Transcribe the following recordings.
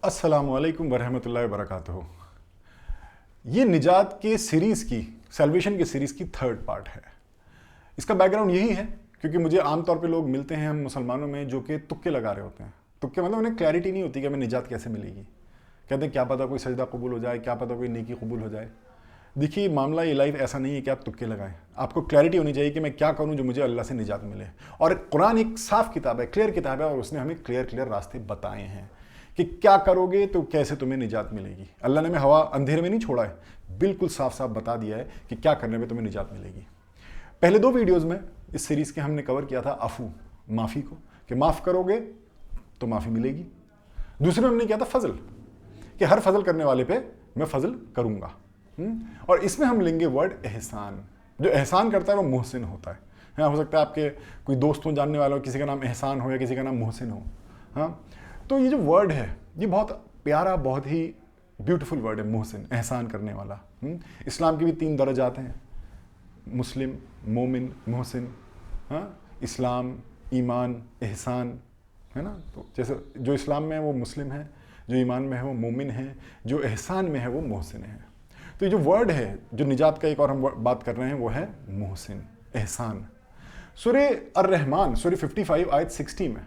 السلام علیکم ورحمۃ اللہ وبرکاتہ۔ یہ نجات کے سیریز کی سیلویشن کے سیریز کی تھرڈ پارٹ ہے۔ اس کا بیک گراؤنڈ یہی ہے کیونکہ مجھے عام طور پہ لوگ ملتے ہیں ہم مسلمانوں میں جو کہ تکے لگا رہے ہوتے ہیں۔ تکے مطلب انہیں کلیئرٹی نہیں ہوتی کہ ہمیں نجات کیسے ملے گی۔ کہتے ہیں کیا پتہ کوئی سجدہ قبول ہو جائے، کیا پتہ کوئی نیکی قبول ہو جائے۔ دیکھیے معاملہ یہ لائف ایسا نہیں ہے کہ آپ تکے لگائیں، آپ کو کلیئرٹی ہونی چاہیے کہ میں کیا کروں جو مجھے اللہ سے نجات ملے۔ اور قرآن ایک صاف کتاب ہے، کلیئر کتاب ہے، اور اس نے ہمیں کلیئر راستے بتائے ہیں کہ کیا کرو گے تو کیسے تمہیں نجات ملے گی۔ اللہ نے ہمیں ہوا اندھیرے میں نہیں چھوڑا ہے، بالکل صاف صاف بتا دیا ہے کہ کیا کرنے میں تمہیں نجات ملے گی۔ پہلے دو ویڈیوز میں اس سیریز کے ہم نے کور کیا تھا عفو، معافی کو، کہ معاف کرو گے تو معافی ملے گی۔ دوسرے میں ہم نے کیا تھا فضل، کہ ہر فضل کرنے والے پہ میں فضل کروں گا۔ اور اس میں ہم لیں گے ورڈ احسان۔ جو احسان کرتا ہے وہ محسن ہوتا ہے۔ ہو سکتا ہے آپ کے کوئی دوستوں جاننے والوں کسی کا نام احسان ہو یا کسی کا نام محسن ہو۔ ہاں، تو یہ جو ورڈ ہے یہ بہت پیارا، بہت ہی بیوٹیفل ورڈ ہے، محسن، احسان کرنے والا۔ اسلام کے بھی 3 درجات ہیں، مسلم، مومن، محسن۔ ہاں، اسلام، ایمان، احسان، ہے نا۔ تو جیسے جو اسلام میں ہے وہ مسلم ہے، جو ایمان میں ہے وہ مومن ہے، جو احسان میں ہے وہ محسن ہے۔ تو یہ جو ورڈ ہے جو نجات کا ایک اور ہم بات کر رہے ہیں وہ ہے محسن، احسان۔ سورہ الرحمن سورہ 55 آیت 60 میں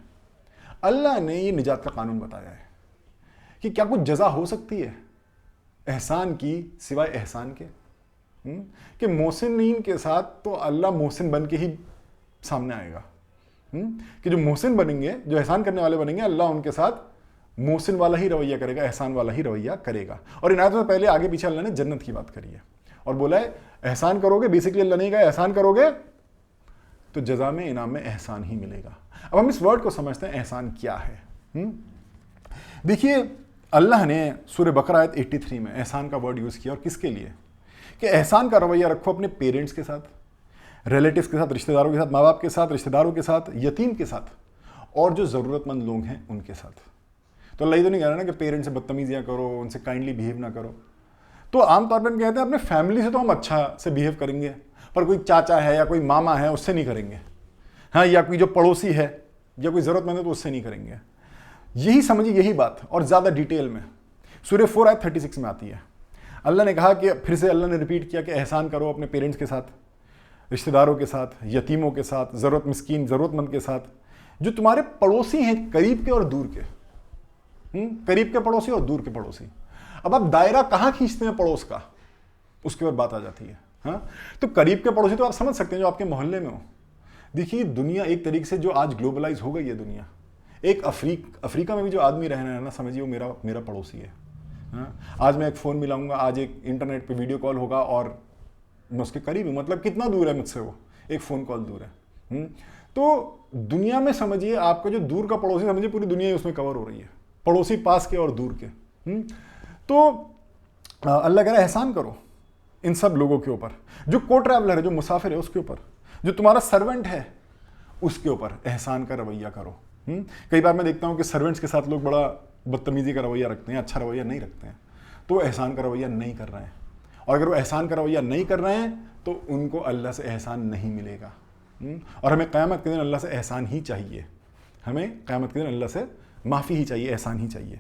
اللہ نے یہ نجات کا قانون بتایا ہے کہ کیا کچھ جزا ہو سکتی ہے احسان کی سوائے احسان کے، کہ محسنین کے ساتھ تو اللہ محسن بن کے ہی سامنے آئے گا، کہ جو محسن بنیں گے، جو احسان کرنے والے بنیں گے، اللہ ان کے ساتھ محسن والا ہی رویہ کرے گا، احسان والا ہی رویہ کرے گا۔ اور ان آیتوں سے پہلے آگے پیچھے اللہ نے جنت کی بات کری ہے اور بولا ہے احسان کرو گے، بیسکلی اللہ نے کہا احسان کرو گے تو جزا میں، انعام میں احسان ہی ملے گا۔ اب ہم اس ورڈ کو سمجھتے ہیں احسان کیا ہے۔ دیکھیے اللہ نے سورہ بقرہ آیت 83 میں احسان کا ورڈ یوز کیا، اور کس کے لیے؟ کہ احسان کا رویہ رکھو اپنے پیرنٹس کے ساتھ، ریلیٹیوز کے ساتھ، رشتہ داروں کے ساتھ، ماں باپ کے ساتھ، رشتہ داروں کے ساتھ، یتیم کے ساتھ، اور جو ضرورت مند لوگ ہیں ان کے ساتھ۔ تو اللہ یہ تو نہیں کہہ رہا نا کہ پیرنٹس سے بدتمیزیاں کرو، ان سے کائنڈلی بیہیو نہ کرو۔ تو عام طور پر ہم کہتے ہیں اپنے فیملی سے تو ہم اچھا سے بیہیو کریں گے، پر کوئی چاچا ہے یا کوئی ماما ہے اس سے نہیں کریں گے، ہاں، یا کوئی جو پڑوسی ہے یا کوئی ضرورت مند ہے تو اس سے نہیں کریں گے۔ یہی سمجھیے، یہی بات اور زیادہ ڈیٹیل میں سورہ 4 آیت 36 میں آتی ہے۔ اللہ نے کہا کہ پھر سے اللہ نے ریپیٹ کیا کہ احسان کرو اپنے پیرنٹس کے ساتھ، رشتہ داروں کے ساتھ، یتیموں کے ساتھ، مسکین ضرورت مند کے ساتھ، جو تمہارے پڑوسی ہیں، قریب کے اور دور کے۔ قریب کے پڑوسی اور دور کے پڑوسی۔ اب آپ دائرہ کہاں کھینچتے ہیں پڑوس کا، اس کے بعد بات آ جاتی ہے۔ ہاں، تو قریب کے پڑوسی تو آپ سمجھ سکتے ہیں جو آپ کے محلے میں ہو۔ دیکھیے دنیا ایک طریقے سے جو آج گلوبلائز ہو گئی ہے دنیا، ایک افریقہ میں بھی جو آدمی رہ رہا ہے نا، سمجھیے وہ میرا پڑوسی ہے۔ ہاں، آج میں ایک فون ملاؤں گا، آج ایک انٹرنیٹ پہ ویڈیو کال ہوگا اور میں اس کے قریب ہوں، مطلب کتنا دور ہے مجھ سے، وہ ایک فون کال دور ہے۔ تو دنیا میں سمجھیے آپ کا جو دور کا پڑوسی، سمجھیے پوری دنیا ہی اس میں کور ہو رہی ہے، پڑوسی پاس کے اور دور کے۔ تو اللہ کہہ رہا ہے احسان کرو ان سب لوگوں کے اوپر، جو کو ٹریولر ہے، جو مسافر ہے اس کے اوپر، جو تمہارا سرونٹ ہے اس کے اوپر احسان کا رویہ کرو۔ کئی بار میں دیکھتا ہوں کہ سرونٹس کے ساتھ لوگ بڑا بدتمیزی کا رویہ رکھتے ہیں، اچھا رویہ نہیں رکھتے ہیں، تو وہ احسان کا رویہ نہیں کر رہے ہیں۔ اور اگر وہ احسان کا رویہ نہیں کر رہے ہیں تو ان کو اللہ سے احسان نہیں ملے گا۔ اور ہمیں قیامت کے دن اللہ سے احسان ہی چاہیے، ہمیں قیامت کے دن اللہ سے معافی ہی چاہیے، احسان ہی چاہیے۔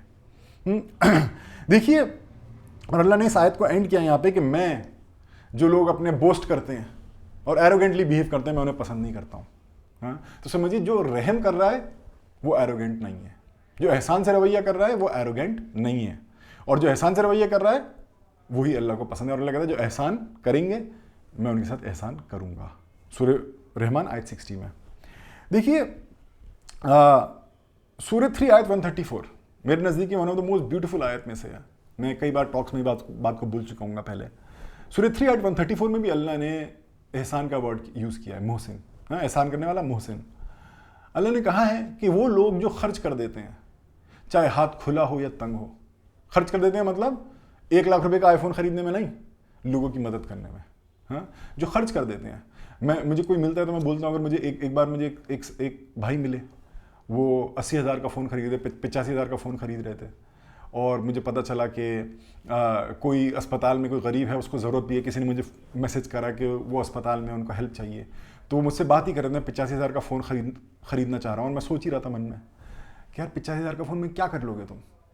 دیکھیے، اور اللہ نے اس آیت کو اینڈ کیا یہاں پہ کہ میں جو لوگ اپنے بوسٹ کرتے ہیں اور ایروگینٹلی بیہیو کرتے ہیں میں انہیں پسند نہیں کرتا ہوں۔ ہاں، تو سمجھیے جو رحم کر رہا ہے وہ ایروگینٹ نہیں ہے، جو احسان سے رویہ کر رہا ہے وہ ایروگینٹ نہیں ہے، اور جو احسان سے رویہ کر رہا ہے وہی اللہ کو پسند ہے۔ اور اللہ کہتا ہے جو احسان کریں گے میں ان کے ساتھ احسان کروں گا۔ سورہ رحمان آیت 60 میں دیکھیے، سورہ 3 آیت 134 میرے نزدیک one of the most beautiful آیت میں سے ہے۔ میں کئی بار ٹاکس میں بات کو بول چکا ہوں گا پہلے۔ سورہ 3 آیت 134 میں بھی اللہ نے احسان کا ورڈ یوز کیا ہے، محسن، ہاں، احسان کرنے والا محسن۔ اللہ نے کہا ہے کہ وہ لوگ جو خرچ کر دیتے ہیں، چاہے ہاتھ کھلا ہو یا تنگ ہو، خرچ کر دیتے ہیں، مطلب 1 لاکھ روپے کا آئی فون خریدنے میں نہیں، لوگوں کی مدد کرنے میں۔ ہاں، جو خرچ کر دیتے ہیں، مجھے کوئی ملتا ہے تو میں بولتا ہوں، اگر مجھے ایک بار مجھے ایک بھائی ملے، وہ 80,000 کا فون خرید رہے تھے، 85,000 کا فون خرید رہے تھے، اور مجھے پتہ چلا کہ کوئی اسپتال میں کوئی غریب ہے، اس کو ضرورت بھی ہے، کسی نے مجھے میسج کرا کہ وہ اسپتال میں ان کو ہیلپ چاہیے، تو وہ مجھ سے بات ہی کر رہے تھے، 85,000 کا فون خریدنا چاہ رہا ہوں، اور میں سوچ ہی رہا تھا من میں کہ یار 85,000 کا فون میں کیا کر لوگے تم؟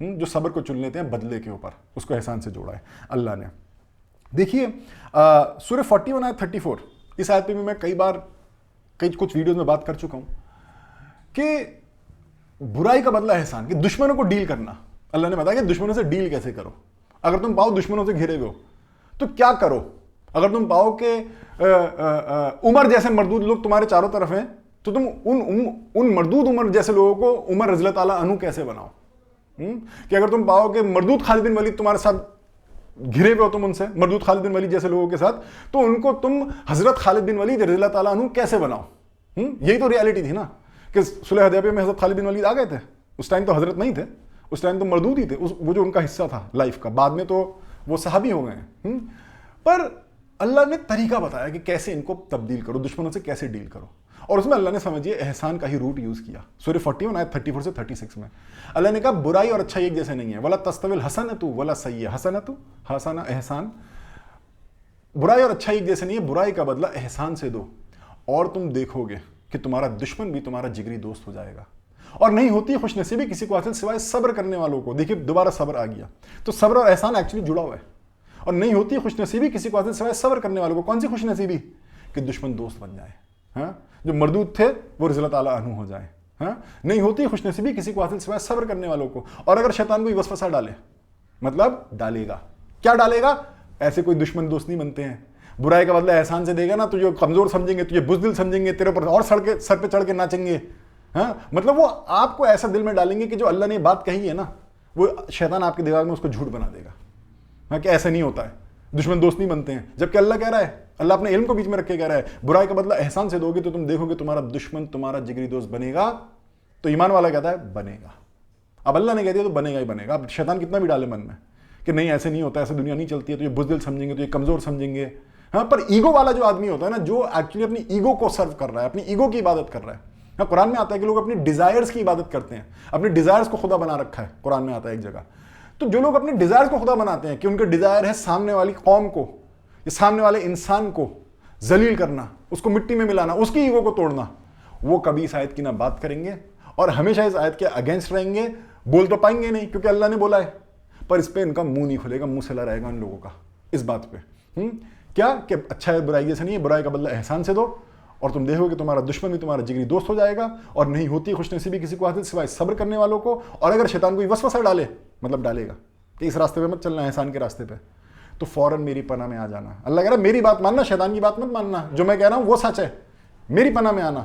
جو صبر کو چن لیتے ہیں بدلے کے اوپر، اس کو احسان سے جوڑا ہے اللہ نے. دیکھیے سورہ 41 آیت 34، اس آیت پہ بھی میں کچھ ویڈیوز میں بات کر چکا ہوں کہ برائی کا بدلہ احسان، کہ دشمنوں کو ڈیل کرنا. اللہ نے بتایا کہ دشمنوں سے ڈیل کیسے کرو. اگر تم پاؤ دشمنوں سے گھرے ہوئے ہو تو کیا کرو. اگر تم پاؤ کہ عمر جیسے مردود لوگ تمہارے چاروں طرف ہیں تو تم ان مردود عمر جیسے لوگوں کو عمر رضی اللہ تعالیٰ عنہ کیسے بناؤ. کہ اگر تم پاؤ کہ مردود خالد بن ولید تمہارے ساتھ گھرے ہوئے ہو، تم ان سے مردود خالد بن ولید جیسے لوگوں کے ساتھ، تو ان کو تم حضرت خالد بن ولید رضی اللہ تعالیٰ عنہ کیسے بناؤ. یہی تو ریالٹی تھی نا کہ صلح حدیبیہ میں حضرت خالد بن ولید آ گئے تھے. اس ٹائم تو حضرت نہیں تھے، اس ٹائم تو مردود ہی تھے، وہ جو ان کا حصہ تھا لائف کا. بعد میں تو وہ صحابی ہو گئے ہیں. پر اللہ نے طریقہ بتایا کہ کیسے ان کو تبدیل کرو، دشمنوں سے کیسے ڈیل کرو. اور اس میں اللہ نے سمجھیے احسان کا ہی روٹ یوز کیا. سورہ 41 آیت 34 سے 36 میں اللہ نے کہا برائی اور اچھائی ایک جیسے نہیں ہے. ولا تستوی الحسنۃ ولا سیئۃ، حسنۃ حسنہ احسان، برائی اور اچھائی ایک جیسے نہیں ہے، برائی کا بدلہ احسان سے دو اور تم دیکھو گے کہ تمہارا دشمن بھی تمہارا جگری دوست ہو جائے گا. اور نہیں ہوتی خوش نصیبی کسی کو حاصل سوائے صبر کرنے والوں کو. دیکھیے دوبارہ صبر آ گیا، تو صبر اور احسان ایکچولی جڑا ہوا ہے. اور نہیں ہوتی خوش نصیبی کسی کو حاصل سوائے صبر کرنے والوں کو. کون سی خوش نصیبی؟ کہ دشمن دوست بن جائے. ہاں، جو مردود تھے وہ رضی اللہ تعالیٰ عنہ ہو جائے. ہاں، نہیں ہوتی خوش نصیبی کسی کو حاصل سوائے صبر کرنے والوں کو. اور اگر شیطان کوئی وسوسہ ڈالے، مطلب ڈالے گا، کیا ڈالے گا؟ ایسے کوئی دشمن دوست نہیں بنتے ہیں. برائی کا بدلہ احسان سے دے گا نا، تجھے کمزور سمجھیں گے، تجھے بزدل سمجھیں گے، تیرے پر اور سر پہ چڑھ کے ناچیں گے. ہاں، مطلب وہ آپ کو ایسا دل میں ڈالیں گے کہ جو اللہ نے بات کہی ہے نا، وہ شیطان آپ کے دماغ میں اس کو جھوٹ بنا دے گا. ہاں، کہ ایسا نہیں ہوتا ہے، دشمن دوست نہیں بنتے ہیں. جبکہ اللہ کہہ رہا ہے، اللہ اپنے علم کو بیچ میں رکھ کے کہہ رہا ہے برائی کا بدلہ احسان سے دو گے تو تم دیکھو گے تمہارا دشمن تمہارا جگری دوست بنے گا. تو ایمان والا کہتا ہے بنے گا. اب اللہ نے کہہ دیا تو بنے گا ہی بنے گا. اب شیطان کتنا بھی ڈالے من میں کہ نہیں ایسے نہیں ہوتا، ایسے دنیا نہیں چلتی ہے، تو یہ بزدل سمجھیں گے، تو یہ کمزور سمجھیں گے. ہاں، پر ایگو والا جو آدمی ہوتا ہے نا، جو ایکچولی اپنی ایگو کو سرو کر رہا ہے، اپنی ایگو کی عبادت کر رہا ہے. ہاں، قرآن میں آتا ہے کہ لوگ اپنی ڈیزائرز کی عبادت کرتے ہیں، اپنی ڈیزائرز کو خدا بنا رکھا ہے. قرآن میں آتا ہے ایک جگہ. تو جو لوگ اپنی ڈیزائرز کو خدا بناتے ہیں کہ ان کے ڈیزائر ہے سامنے والی قوم کو یا سامنے والے انسان کو ذلیل کرنا، اس کو مٹی میں ملانا، اس کی ایگو کو توڑنا، وہ کبھی اس آیت کی نہ بات کریں گے اور ہمیشہ اس آیت کے اگینسٹ رہیں گے. بول تو پائیں گے نہیں کیونکہ اللہ نے بولا ہے، پر اس پہ ان کا منہ نہیں کھلے گا، منہ سلا رہے گا ان لوگوں کا اس بات پہ. کیا کہ اچھا ہے برائی جیسے نہیں ہے، برائی کا بدلہ احسان سے دو اور تم دیکھو کہ تمہارا دشمن بھی تمہارا جگری دوست ہو جائے گا. اور نہیں ہوتی خوش نصیبی کسی کو حاصل سوائے صبر کرنے والوں کو. اور اگر شیطان کوئی وسوسہ ڈالے، مطلب ڈالے گا کہ اس راستے پہ مت چلنا، احسان کے راستے پہ، تو فوراً میری پناہ میں آ جانا. اللہ کہہ رہا ہے میری بات ماننا، شیطان کی بات مت ماننا. جو میں کہہ رہا ہوں وہ سچ ہے، میری پناہ میں آنا.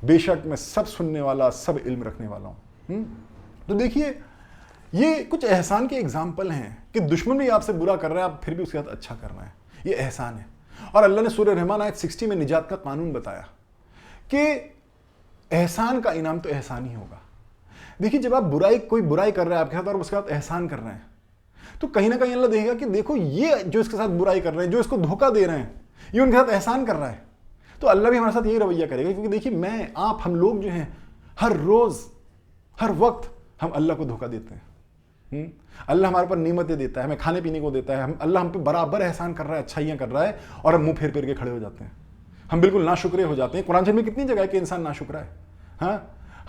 بے شک میں سب سننے والا، سب علم رکھنے والا ہوں. تو دیکھیے یہ کچھ احسان کے اگزامپل ہیں کہ دشمن بھی آپ سے برا کر رہا ہے، آپ پھر بھی اس کے ساتھ اچھا کر رہے ہیں. یہ احسان ہے. اور اللہ نے سورہ رحمان آیت 60 میں نجات کا قانون بتایا کہ احسان کا انعام تو احسان ہی ہوگا. دیکھیے جب آپ کوئی برائی کر رہا ہے آپ کے ساتھ اور اس کے ساتھ احسان کر رہے ہیں، تو کہیں نہ کہیں اللہ دیکھے گا کہ دیکھو یہ جو اس کے ساتھ برائی کر رہے ہیں، جو اس کو دھوکہ دے رہے ہیں، یہ ان کے ساتھ احسان کر رہا ہے. تو اللہ بھی ہمارے ساتھ یہی رویہ کرے گا. کیونکہ دیکھیے میں، آپ، ہم لوگ جو ہیں ہر روز ہر وقت ہم اللہ کو دھوکہ دیتے ہیں. اللہ ہمارے پر نعمتیں دیتا ہے، ہمیں کھانے پینے کو دیتا ہے، اللہ ہم پہ برابر احسان کر رہا ہے، اچھائیاں کر رہا ہے، اور ہم منہ پھیر پھیر کے کھڑے ہو جاتے ہیں. ہم بالکل ناشکرے ہو جاتے ہیں. قرآن شریف میں کتنی جگہ ہے کہ انسان ناشکرا ہے. ہاں،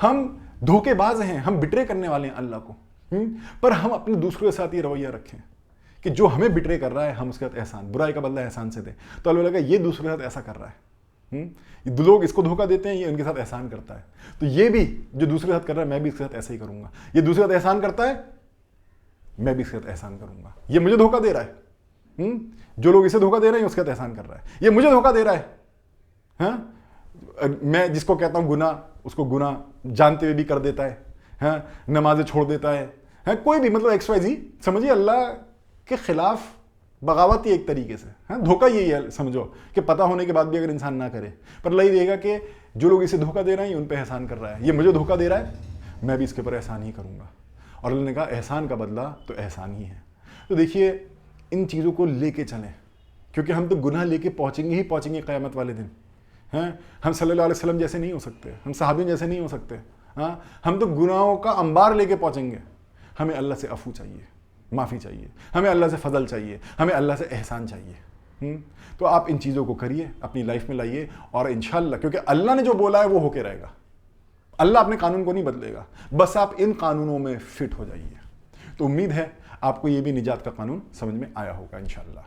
ہم دھوکے باز ہیں، ہم بٹرے کرنے والے ہیں اللہ کو. پر ہم اپنے دوسروں کے ساتھ یہ رویہ رکھیں کہ جو ہمیں بٹرے کر رہا ہے ہم اس کے ساتھ احسان، برائی کا بدلہ احسان سے دیں. تو اللہ لگا یہ دوسرے کے ساتھ ایسا کر رہا ہے، لوگ اس کو دھوکہ دیتے ہیں، یہ ان کے ساتھ احسان کرتا ہے. تو یہ بھی جو دوسرے کے ساتھ کر رہا ہے میں بھی اس کے ساتھ ایسا ہی کروں گا. یہ دوسرے کے ساتھ احسان کرتا ہے، میں بھی اس کے ساتھ احسان کروں گا. یہ مجھے دھوکہ دے رہا ہے، جو لوگ اسے دھوکہ دے رہے ہیں اس کے ساتھ احسان کر رہا ہے. یہ مجھے دھوکہ دے رہا ہے. ہاں، میں جس کو کہتا ہوں گناہ، اس کو گناہ جانتے ہوئے بھی کر دیتا ہے. ہاں، نمازیں چھوڑ دیتا ہے. ہاں، کوئی بھی مطلب ایکس وائی زی، سمجھیے اللہ کے خلاف بغاوت ہی ایک طریقے سے. ہاں، دھوکہ یہی ہے سمجھو کہ پتہ ہونے کے بعد بھی اگر انسان نہ کرے. پر اللہ یہ دے گا کہ جو لوگ اسے دھوکہ دے رہے ہیں ان پہ احسان کر رہا ہے. یہ مجھے دھوکہ دے رہا ہے، میں بھی اس کے اوپر احسان ہی کروں گا. اور اللہ نے کہا احسان کا بدلہ تو احسان ہی ہے. تو دیکھیے ان چیزوں کو لے کے چلیں، کیونکہ ہم تو گناہ لے کے پہنچیں گے قیامت والے دن. ہاں، ہم صلی اللہ علیہ وسلم جیسے نہیں ہو سکتے، ہم صحابیوں جیسے نہیں ہو سکتے. ہاں، ہم تو گناہوں کا انبار لے کے پہنچیں گے. ہمیں اللہ سے عفو چاہیے، معافی چاہیے، ہمیں اللہ سے فضل چاہیے، ہمیں اللہ سے احسان چاہیے. تو آپ ان چیزوں کو کریے، اپنی لائف میں لائیے، اور انشاءاللہ کیونکہ اللہ نے جو بولا ہے وہ ہو کے رہے گا. اللہ اپنے قانون کو نہیں بدلے گا، بس آپ ان قانونوں میں فٹ ہو جائیے. تو امید ہے آپ کو یہ بھی نجات کا قانون سمجھ میں آیا ہوگا انشاءاللہ.